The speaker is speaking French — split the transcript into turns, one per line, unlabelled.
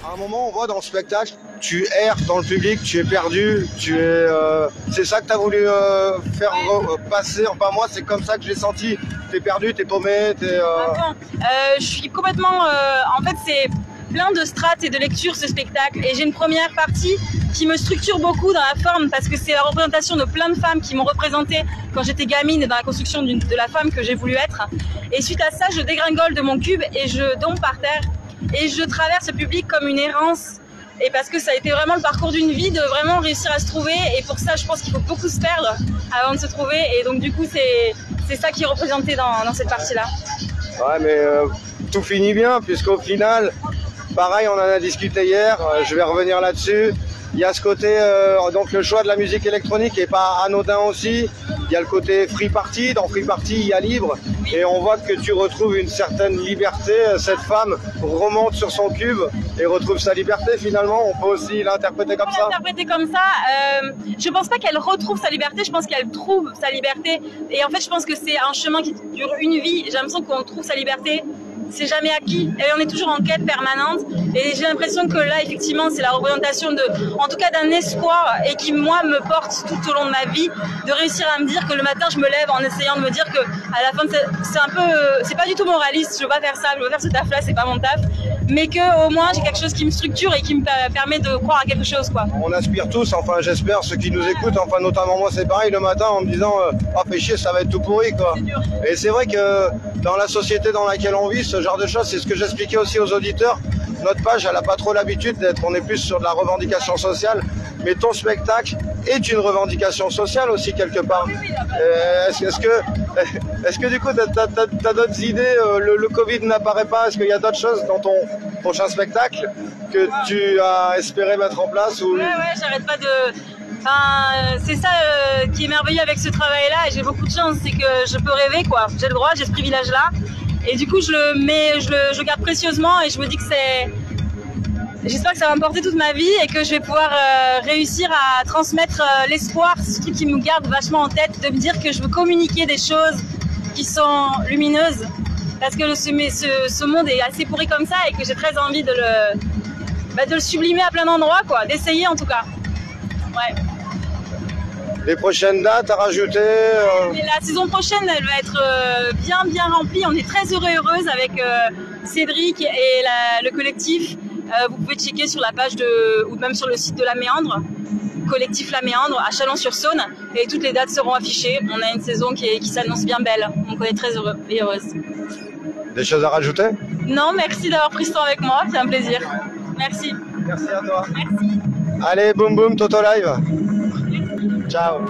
À un moment, on voit dans le spectacle, tu erres dans le public, tu es perdu, c'est ça que tu as voulu faire passer. Enfin, moi, c'est comme ça que j'ai senti. T'es perdu, t'es paumé,
je suis complètement... en fait, c'est plein de strates et de lectures, ce spectacle. Et j'ai une première partie qui me structure beaucoup dans la forme, parce que c'est la représentation de plein de femmes qui m'ont représentée quand j'étais gamine, dans la construction de la femme que j'ai voulu être. Et suite à ça, je dégringole de mon cube et je tombe par terre. Et je traverse le public comme une errance. Et parce que ça a été vraiment le parcours d'une vie, de vraiment réussir à se trouver. Et pour ça, je pense qu'il faut beaucoup se perdre avant de se trouver. Et donc, du coup, c'est ça qui est représenté dans cette partie-là.
Ouais, mais tout finit bien, puisqu'au final, pareil, on en a discuté hier, je vais revenir là-dessus. Il y a ce côté, donc le choix de la musique électronique n'est pas anodin aussi. Il y a le côté free party, dans free party il y a libre. Et on voit que tu retrouves une certaine liberté. Cette femme remonte sur son cube et retrouve sa liberté finalement. On peut aussi l'interpréter comme ça.
L'interpréter comme ça, je pense pas qu'elle retrouve sa liberté, je pense qu'elle trouve sa liberté. Et en fait, je pense que c'est un chemin qui dure une vie. J'ai l'impression qu'on trouve sa liberté. C'est jamais acquis et on est toujours en quête permanente et j'ai l'impression que là effectivement c'est la représentation en tout cas d'un espoir et qui moi me porte tout au long de ma vie, de réussir à me dire que le matin je me lève en essayant de me dire que à la fin c'est un peu, c'est pas du tout mon réaliste, je veux pas faire ça, je veux faire ce taf là, c'est pas mon taf, mais que au moins j'ai quelque chose qui me structure et qui me permet de croire à quelque chose quoi.
On aspire tous, enfin j'espère ceux qui nous écoutent, enfin notamment moi c'est pareil le matin en me disant oh fais chier ça va être tout pourri quoi. Et c'est vrai que dans la société dans laquelle on vit, ce genre de choses, c'est ce que j'expliquais aussi aux auditeurs. Notre page, elle n'a pas trop l'habitude d'être, on est plus sur de la revendication sociale, mais ton spectacle est une revendication sociale aussi quelque part. Est-ce que du coup, tu as d'autres idées, le Covid n'apparaît pas, est-ce qu'il y a d'autres choses dans ton prochain spectacle que tu as espéré mettre en place ou...
Ouais, j'arrête pas de... Enfin, c'est ça qui est merveilleux avec ce travail-là, et j'ai beaucoup de chance, c'est que je peux rêver, quoi. J'ai le droit, j'ai ce privilège-là. Et du coup, je le garde précieusement et je me dis que j'espère que ça va me porter toute ma vie et que je vais pouvoir réussir à transmettre l'espoir, ce truc qui me garde vachement en tête, de me dire que je veux communiquer des choses qui sont lumineuses. Parce que ce monde est assez pourri comme ça et que j'ai très envie de le sublimer à plein d'endroits, quoi. D'essayer en tout cas. Ouais.
Les prochaines dates à rajouter
La saison prochaine, elle va être bien remplie. On est très heureuses avec Cédric et le collectif. Vous pouvez checker sur la page ou même sur le site de La Méandre, collectif La Méandre à Chalon-sur-Saône. Et toutes les dates seront affichées. On a une saison qui s'annonce bien belle. Donc on est très heureux et heureuses.
Des choses à rajouter?
Non, merci d'avoir pris ce temps avec moi. C'est un plaisir. Merci.
Merci à toi.
Merci.
Allez, boum boum, Toto Live. Ciao.